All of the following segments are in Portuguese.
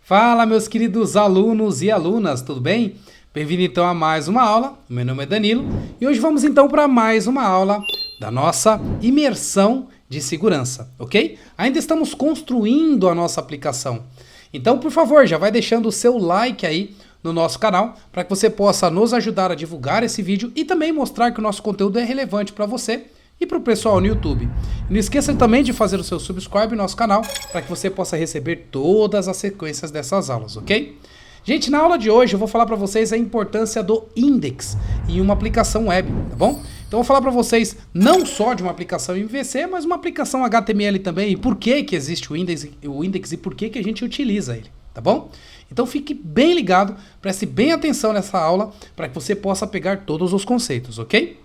Fala, meus queridos alunos e alunas, tudo bem? Bem-vindo então a mais uma aula. Meu nome é Danilo e hoje vamos então para mais uma aula da nossa imersão de segurança, ok? Ainda estamos construindo a nossa aplicação. Então, por favor, já vai deixando o seu like aí no nosso canal para que você possa nos ajudar a divulgar esse vídeo e também mostrar que o nosso conteúdo é relevante para você e para o pessoal no YouTube. E não esqueça também de fazer o seu subscribe no nosso canal para que você possa receber todas as sequências dessas aulas, ok? Gente, na aula de hoje eu vou falar para vocês a importância do index em uma aplicação web, tá bom? Então eu vou falar para vocês não só de uma aplicação MVC, mas uma aplicação HTML também e por que existe o index e por que a gente utiliza ele, tá bom? Então fique bem ligado, preste bem atenção nessa aula para que você possa pegar todos os conceitos, ok?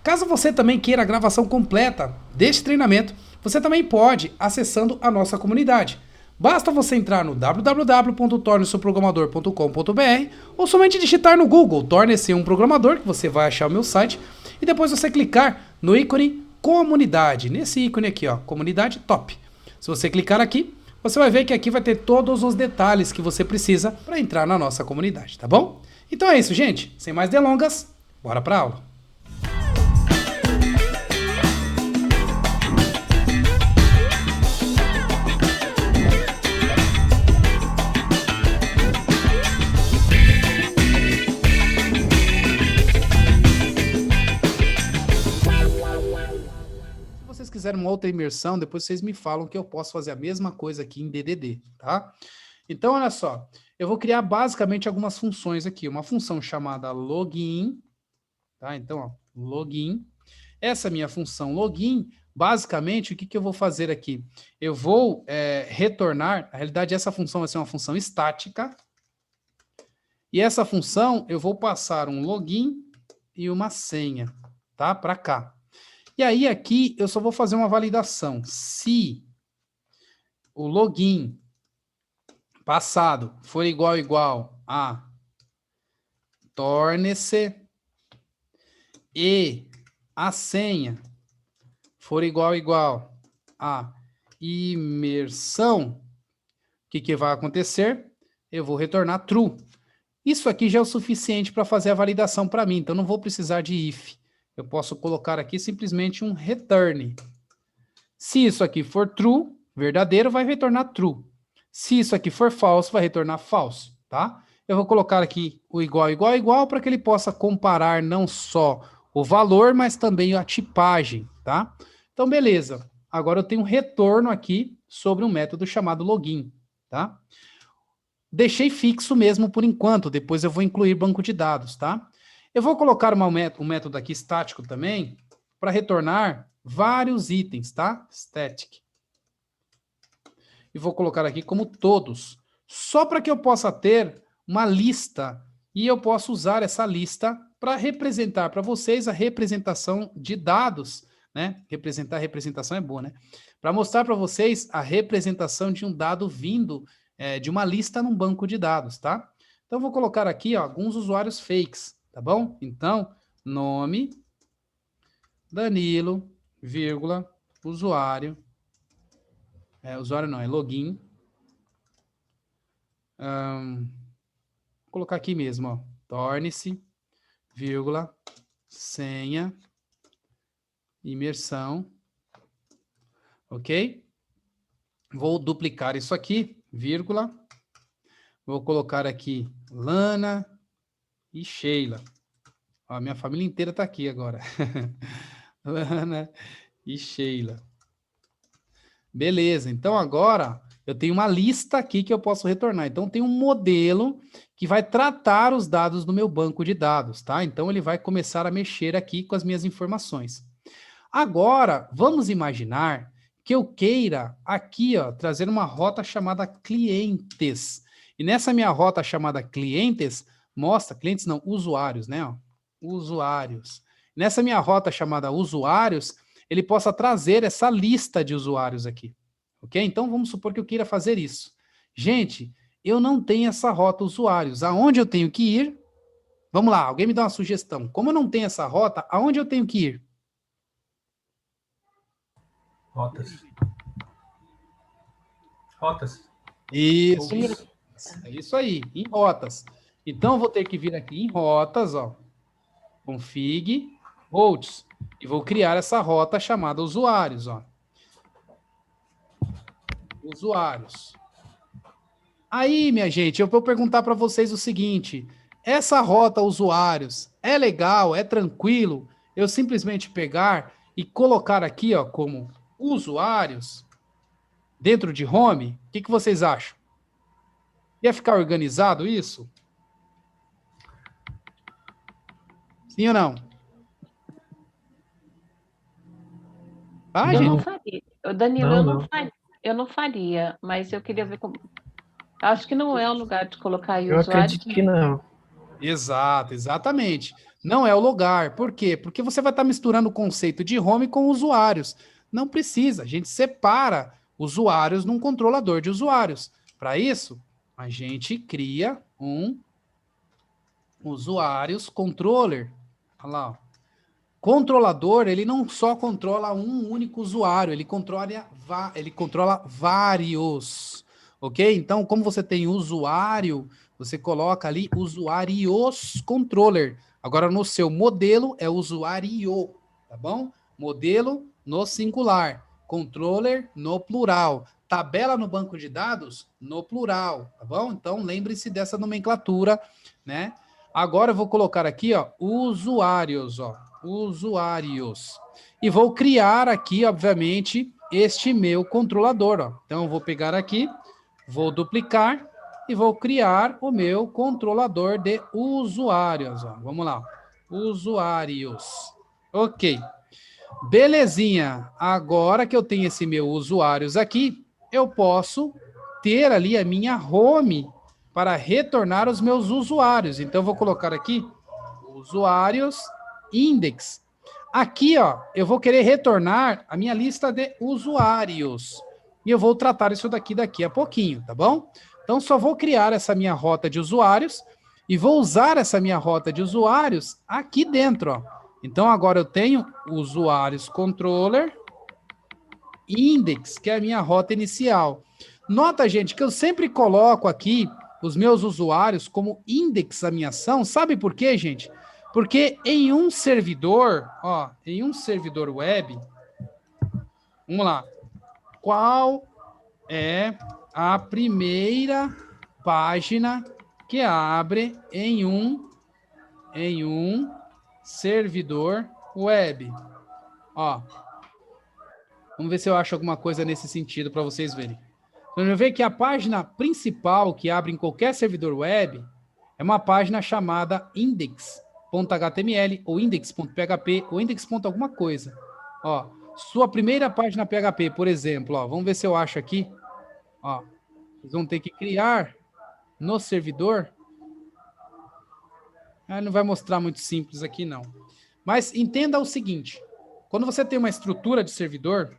Caso você também queira a gravação completa deste treinamento, você também pode acessando a nossa comunidade. Basta você entrar no www.torneseuprogramador.com.br ou somente digitar no Google Torne-se um Programador, que você vai achar o meu site, e depois você clicar no ícone Comunidade, nesse ícone aqui, ó, Comunidade Top. Se você clicar aqui, você vai ver que aqui vai ter todos os detalhes que você precisa para entrar na nossa comunidade, tá bom? Então é isso, gente. Sem mais delongas, bora para a aula. Se vocês quiserem uma outra imersão, depois vocês me falam que eu posso fazer a mesma coisa aqui em DDD, tá? Então, olha só, eu vou criar basicamente algumas funções aqui. Uma função chamada login, tá? Então, ó, login. Essa minha função login, basicamente, o que eu vou fazer aqui? Eu vou retornar, na realidade, essa função vai ser uma função estática, e essa função eu vou passar um login e uma senha, tá? Para cá. E aí aqui eu só vou fazer uma validação. Se o login passado for igual a torne-se e a senha for igual a imersão, o que vai acontecer? Eu vou retornar true. Isso aqui já é o suficiente para fazer a validação para mim, então não vou precisar de if. Eu posso colocar aqui simplesmente um return. Se isso aqui for true, verdadeiro, vai retornar true. Se isso aqui for false, vai retornar false, tá? Eu vou colocar aqui o igual para que ele possa comparar não só o valor, mas também a tipagem, tá? Então, beleza. Agora eu tenho um retorno aqui sobre um método chamado login, tá? Deixei fixo mesmo por enquanto, depois eu vou incluir banco de dados, tá? Eu vou colocar um método aqui estático também para retornar vários itens, tá? Static. E vou colocar aqui como todos, só para que eu possa ter uma lista e eu possa usar essa lista para representar para vocês a representação de dados, né? Representar a representação é boa, né? Para mostrar para vocês a representação de um dado vindo de uma lista num banco de dados, tá? Então, vou colocar aqui ó, alguns usuários fakes, tá bom? Então, nome, Danilo, vírgula, usuário, usuário não, é login. Vou colocar aqui mesmo, ó, torne-se, vírgula, senha, imersão, ok? Vou duplicar isso aqui, vírgula, vou colocar aqui Lana e Sheila. Ó, minha família inteira está aqui agora. Lana e Sheila. Beleza, então agora eu tenho uma lista aqui que eu posso retornar. Então tem um modelo que vai tratar os dados do meu banco de dados, tá? Então ele vai começar a mexer aqui com as minhas informações. Agora, vamos imaginar que eu queira aqui, ó, trazer uma rota chamada clientes. E nessa minha rota chamada clientes, mostra, clientes não, usuários, né? Ó, usuários. Nessa minha rota chamada usuários, ele possa trazer essa lista de usuários aqui, ok? Então, vamos supor que eu queira fazer isso. Gente, eu não tenho essa rota usuários. Aonde eu tenho que ir? Vamos lá, alguém me dá uma sugestão. Como eu não tenho essa rota, aonde eu tenho que ir? Rotas. Rotas. Isso. rotas. É isso aí, em rotas. Então, eu vou ter que vir aqui em rotas, ó, config routes, e vou criar essa rota chamada usuários, ó. Usuários. Aí, minha gente, eu vou perguntar para vocês o seguinte, essa rota usuários é legal, é tranquilo eu simplesmente pegar e colocar aqui, ó, como usuários dentro de home? O que vocês acham? Ia ficar organizado isso? Sim ou não? Ah, Eu gente. não faria. Danilo, eu não faria, mas eu queria ver como. Acho que não é o lugar de colocar aí Eu usuários. acredito que não. Exato, exatamente. Não é o lugar. Por quê? Porque você vai estar misturando o conceito de home com usuários. Não precisa. A gente separa usuários num controlador de usuários. Para isso, a gente cria um usuários controller. Olha lá, ó. Controlador, ele não só controla um único usuário, ele controla vários, ok? Então, como você tem usuário, você coloca ali usuários controller. Agora, no seu modelo, é usuário, tá bom? Modelo no singular, controller no plural, tabela no banco de dados no plural, tá bom? Então, lembre-se dessa nomenclatura, né? Agora, eu vou colocar aqui, ó, usuários, ó. Usuários. E vou criar aqui, obviamente, este meu controlador. Ó. Então, eu vou pegar aqui, vou duplicar e vou criar o meu controlador de usuários. Ó. Vamos lá. Usuários. Ok. Belezinha. Agora que eu tenho esse meu usuários aqui, eu posso ter ali a minha home para retornar os meus usuários. Então, eu vou colocar aqui usuários index. Aqui, ó, eu vou querer retornar a minha lista de usuários. E eu vou tratar isso daqui a pouquinho, tá bom? Então, só vou criar essa minha rota de usuários e vou usar essa minha rota de usuários aqui dentro, ó. Então, agora eu tenho usuários controller index, que é a minha rota inicial. Nota, gente, que eu sempre coloco aqui os meus usuários como index da minha ação. Sabe por quê, gente? Porque em um servidor, ó, em um servidor web, vamos lá, qual é a primeira página que abre em um servidor web? Ó, vamos ver se eu acho alguma coisa nesse sentido para vocês verem. Vamos ver que a página principal que abre em qualquer servidor web é uma página chamada index.html ou index.php ou index. Alguma coisa. Ó, sua primeira página PHP, por exemplo, ó, vamos ver se eu acho aqui. Ó, vocês vão ter que criar no servidor. Não vai mostrar muito simples aqui, não. Mas entenda o seguinte, quando você tem uma estrutura de servidor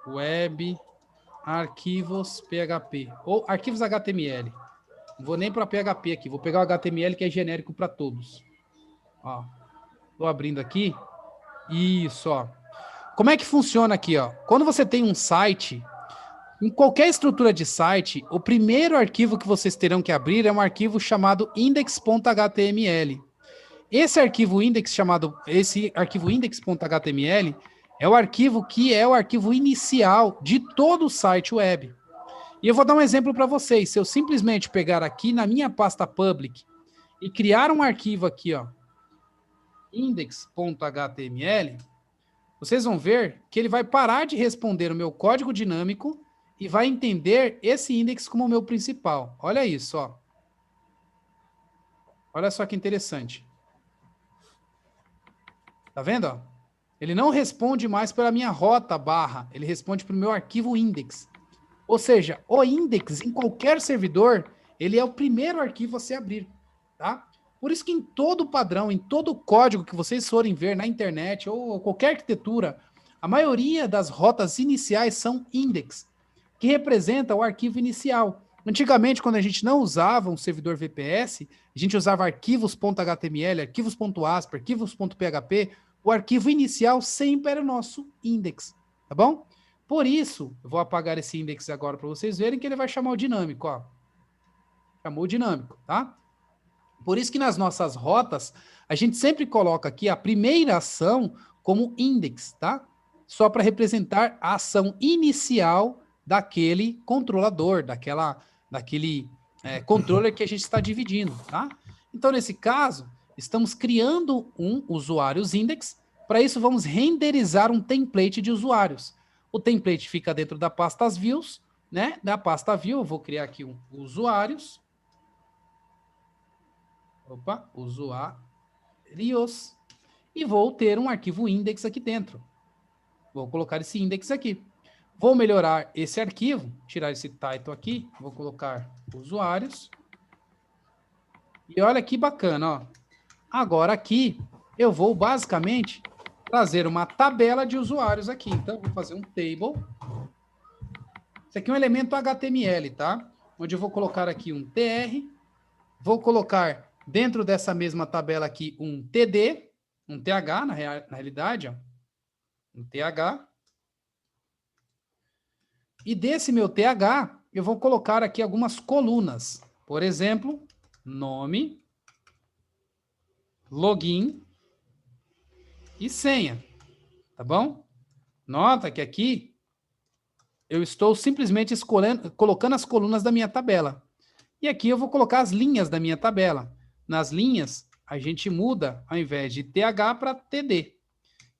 web, arquivos PHP, ou arquivos HTML. Não vou nem para PHP aqui, vou pegar o HTML que é genérico para todos. Ó, tô abrindo aqui. Isso, ó. Como é que funciona aqui, ó? Quando você tem um site, em qualquer estrutura de site, o primeiro arquivo que vocês terão que abrir é um arquivo chamado index.html. Esse arquivo index.html é o arquivo que é o arquivo inicial de todo o site web. E eu vou dar um exemplo para vocês. Se eu simplesmente pegar aqui na minha pasta public e criar um arquivo aqui, ó, index.html, vocês vão ver que ele vai parar de responder o meu código dinâmico e vai entender esse index como o meu principal. Olha isso, ó. Olha só que interessante. Tá vendo? Ó? Ele não responde mais pela minha rota barra, ele responde para o meu arquivo index. Ou seja, o index em qualquer servidor, ele é o primeiro arquivo a se abrir, tá? Por isso que em todo padrão, em todo código que vocês forem ver na internet ou qualquer arquitetura, a maioria das rotas iniciais são index, que representa o arquivo inicial. Antigamente, quando a gente não usava um servidor VPS, a gente usava arquivos.html, arquivos.asp, arquivos.php, o arquivo inicial sempre era o nosso index, tá bom? Por isso, eu vou apagar esse index agora para vocês verem que ele vai chamar o dinâmico, ó. Chamou o dinâmico, tá? Por isso que nas nossas rotas, a gente sempre coloca aqui a primeira ação como index, tá? Só para representar a ação inicial daquele controlador, daquele controller que a gente está dividindo, tá? Então, nesse caso, estamos criando um usuários index. Para isso, vamos renderizar um template de usuários. O template fica dentro da pasta views, né? Da pasta view, eu vou criar aqui um usuários. Opa, usuários. E vou ter um arquivo index aqui dentro. Vou colocar esse index aqui. Vou melhorar esse arquivo, tirar esse title aqui, vou colocar usuários. E olha que bacana, ó. Agora aqui eu vou basicamente trazer uma tabela de usuários aqui. Então, vou fazer um table. Isso aqui é um elemento HTML, tá? Onde eu vou colocar aqui um tr, vou colocar dentro dessa mesma tabela aqui um td, um th na realidade, ó. Um th. E desse meu th, eu vou colocar aqui algumas colunas. Por exemplo, nome, login e senha. Tá bom? Nota que aqui eu estou simplesmente colocando as colunas da minha tabela. E aqui eu vou colocar as linhas da minha tabela. Nas linhas, a gente muda, ao invés de th para td.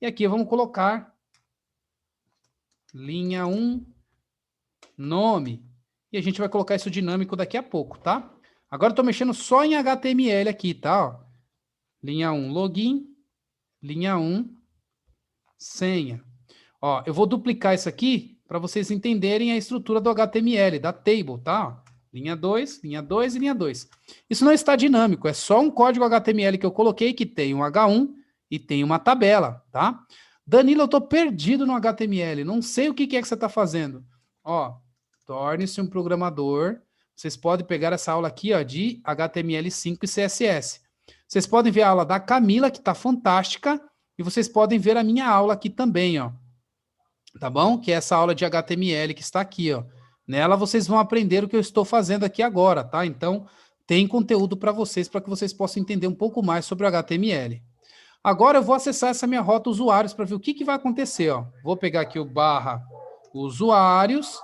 E aqui vamos colocar linha 1, nome. E a gente vai colocar isso dinâmico daqui a pouco, tá? Agora eu estou mexendo só em HTML aqui, tá? Ó. Linha 1, login. Linha 1, senha. Ó, eu vou duplicar isso aqui para vocês entenderem a estrutura do HTML, da table, tá? Linha 2, linha 2 e linha 2. Isso não está dinâmico, é só um código HTML que eu coloquei que tem um H1 e tem uma tabela, tá? Danilo, eu estou perdido no HTML, não sei o que é que você está fazendo. Ó, torne-se um programador. Vocês podem pegar essa aula aqui, ó, de HTML5 e CSS. Vocês podem ver a aula da Camila, que está fantástica, e vocês podem ver a minha aula aqui também, ó. Tá bom? Que é essa aula de HTML que está aqui, ó. Nela vocês vão aprender o que eu estou fazendo aqui agora, tá? Então, tem conteúdo para vocês, para que vocês possam entender um pouco mais sobre o HTML. Agora eu vou acessar essa minha rota usuários para ver o que vai acontecer, ó. Vou pegar aqui o barra usuários,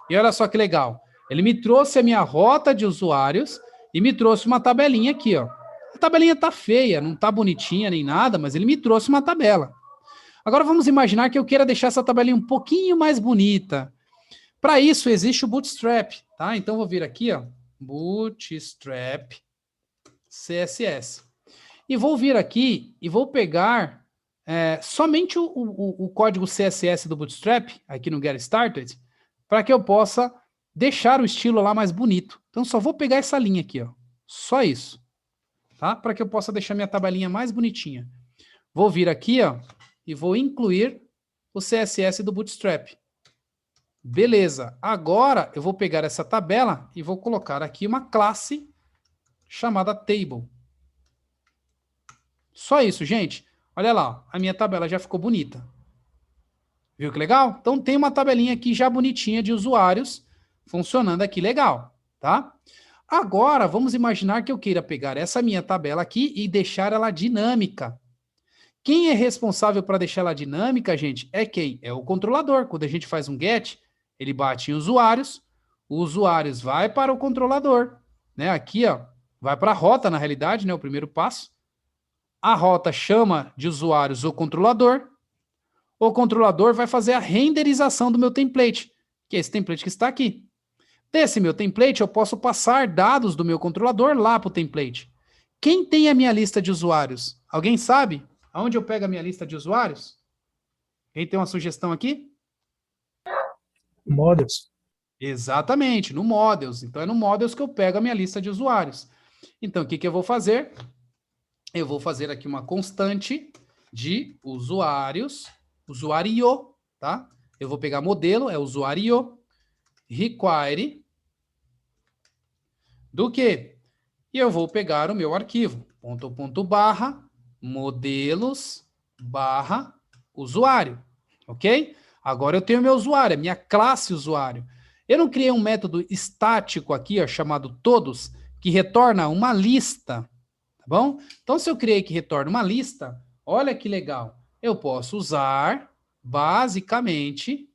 e olha só que legal. Ele me trouxe a minha rota de usuários e me trouxe uma tabelinha aqui, ó. A tabelinha tá feia, não tá bonitinha nem nada, mas ele me trouxe uma tabela. Agora vamos imaginar que eu queira deixar essa tabelinha um pouquinho mais bonita. Para isso existe o Bootstrap, tá? Então eu vou vir aqui, ó, Bootstrap CSS. E vou vir aqui e vou pegar somente o código CSS do Bootstrap, aqui no Get Started, para que eu possa deixar o estilo lá mais bonito. Então só vou pegar essa linha aqui, ó. Só isso. Tá? Para que eu possa deixar minha tabelinha mais bonitinha. Vou vir aqui, ó, e vou incluir o CSS do Bootstrap. Beleza. Agora eu vou pegar essa tabela e vou colocar aqui uma classe chamada Table. Só isso, gente. Olha lá, a minha tabela já ficou bonita. Viu que legal? Então tem uma tabelinha aqui já bonitinha de usuários funcionando aqui legal, tá? Agora, vamos imaginar que eu queira pegar essa minha tabela aqui e deixar ela dinâmica. Quem é responsável para deixar ela dinâmica, gente, é quem? É o controlador. Quando a gente faz um get, ele bate em usuários, o usuários vai para o controlador, né? Aqui, ó, vai para a rota, na realidade, né? O primeiro passo. A rota chama de usuários o controlador vai fazer a renderização do meu template, que é esse template que está aqui. Desse meu template, eu posso passar dados do meu controlador lá para o template. Quem tem a minha lista de usuários? Alguém sabe? Aonde eu pego a minha lista de usuários? Quem tem uma sugestão aqui? Models. Exatamente, no Models. Então, é no Models que eu pego a minha lista de usuários. Então, o que eu vou fazer? Eu vou fazer aqui uma constante de usuários, usuário, tá? Eu vou pegar modelo, é usuário, require, do quê? E eu vou pegar o meu arquivo, modelos, usuário, ok? Agora eu tenho meu usuário, a minha classe usuário. Eu não criei um método estático aqui, ó, chamado todos, que retorna uma lista, tá bom? Então, se eu criei que retorna uma lista, olha que legal. Eu posso usar, basicamente,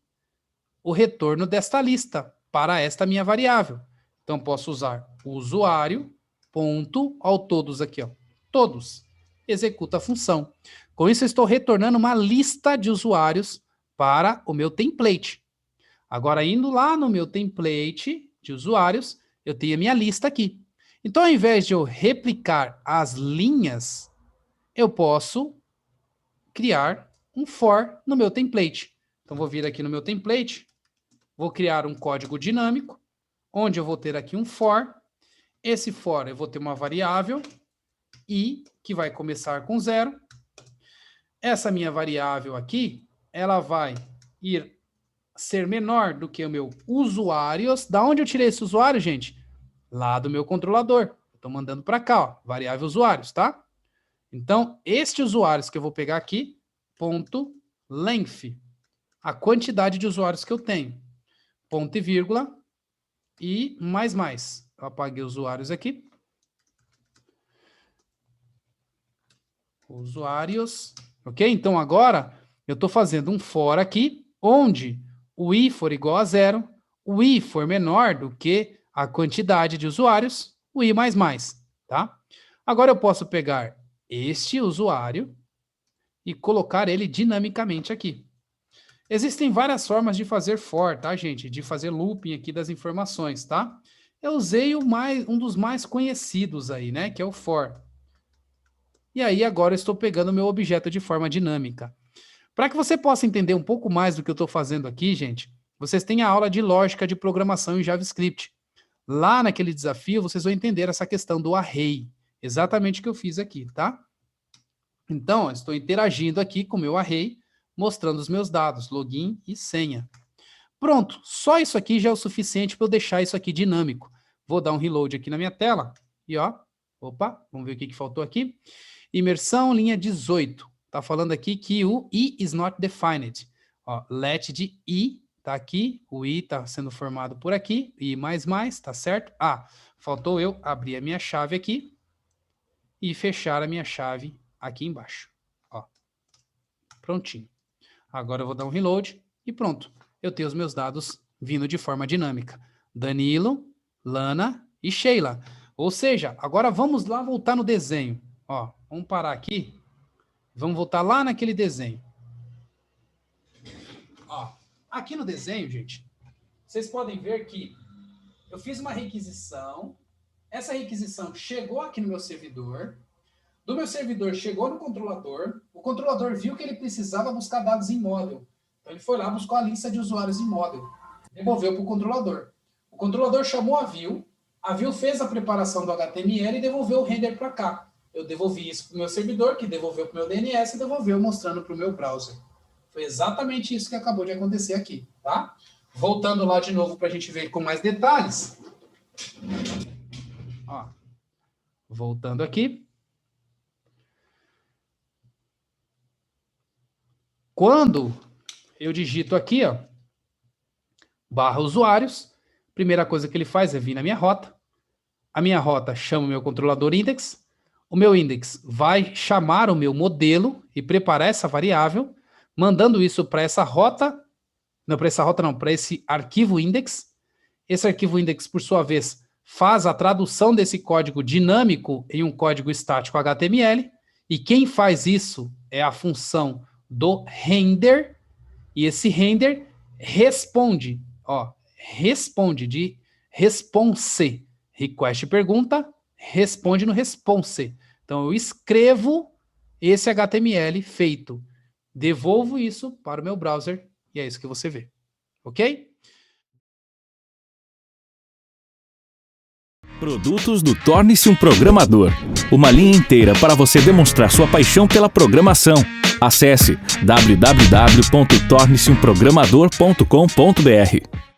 o retorno desta lista para esta minha variável. Então, posso usar o usuário, ponto, ao todos aqui, ó. Todos. Executa a função. Com isso, eu estou retornando uma lista de usuários para o meu template. Agora, indo lá no meu template de usuários, eu tenho a minha lista aqui. Então, ao invés de eu replicar as linhas, eu posso criar um for no meu template. Então, vou vir aqui no meu template, vou criar um código dinâmico, onde eu vou ter aqui um for. Esse for eu vou ter uma variável i, que vai começar com 0. Essa minha variável aqui, ela vai ser menor do que o meu usuários. Da onde eu tirei esse usuário, gente? Lá do meu controlador. Estou mandando para cá, ó, variável usuários, tá? Então, este usuários que eu vou pegar aqui, ponto length, a quantidade de usuários que eu tenho, ponto e vírgula, e mais. Eu apaguei usuários aqui. Usuários, ok? Então, agora, eu estou fazendo um for aqui, onde o i for igual a 0, o i for menor do que a quantidade de usuários, o i mais, tá? Agora, eu posso pegar este usuário e colocar ele dinamicamente aqui. Existem várias formas de fazer for, tá, gente? De fazer looping aqui das informações, tá? Eu usei um dos mais conhecidos aí, né? Que é o for. E aí, agora eu estou pegando o meu objeto de forma dinâmica. Para que você possa entender um pouco mais do que eu estou fazendo aqui, gente, vocês têm a aula de lógica de programação em JavaScript. Lá naquele desafio, vocês vão entender essa questão do array. Exatamente o que eu fiz aqui, tá? Então, eu estou interagindo aqui com o meu array, mostrando os meus dados, login e senha. Pronto, só isso aqui já é o suficiente para eu deixar isso aqui dinâmico. Vou dar um reload aqui na minha tela e ó, opa, vamos ver o que faltou aqui. Imersão, linha 18. Tá falando aqui que o i is not defined. Ó, let de i tá aqui, o i tá sendo formado por aqui, i mais, tá certo? Ah, faltou eu abrir a minha chave aqui e fechar a minha chave aqui embaixo. Ó, prontinho. Agora eu vou dar um reload e pronto. Eu tenho os meus dados vindo de forma dinâmica. Danilo, Lana e Sheila. Ou seja, agora vamos lá voltar no desenho. Ó, vamos parar aqui. Vamos voltar lá naquele desenho. Ó, aqui no desenho, gente, vocês podem ver que eu fiz uma requisição. Essa requisição chegou aqui no meu servidor. Do meu servidor chegou no controlador. O controlador viu que ele precisava buscar dados em model. Então ele foi lá, buscou a lista de usuários em model. Devolveu para o controlador. O controlador chamou a view fez a preparação do HTML e devolveu o render para cá. Eu devolvi isso para o meu servidor, que devolveu para o meu DNS e devolveu mostrando para o meu browser. Foi exatamente isso que acabou de acontecer aqui, tá? Voltando lá de novo para a gente ver com mais detalhes. Ó, voltando aqui. Quando eu digito aqui, ó, barra usuários, primeira coisa que ele faz é vir na minha rota. A minha rota chama o meu controlador index. O meu index vai chamar o meu modelo e preparar essa variável, mandando isso para essa rota. Não, para essa rota não, para esse arquivo index. Esse arquivo index, por sua vez, faz a tradução desse código dinâmico em um código estático HTML. E quem faz isso é a função do render. E esse render responde, ó, responde de response. Request pergunta, responde no response. Então, eu escrevo esse HTML feito. Devolvo isso para o meu browser e é isso que você vê. Ok? Produtos do Torne-se um Programador. Uma linha inteira para você demonstrar sua paixão pela programação. Acesse www.torneseumprogramador.com.br.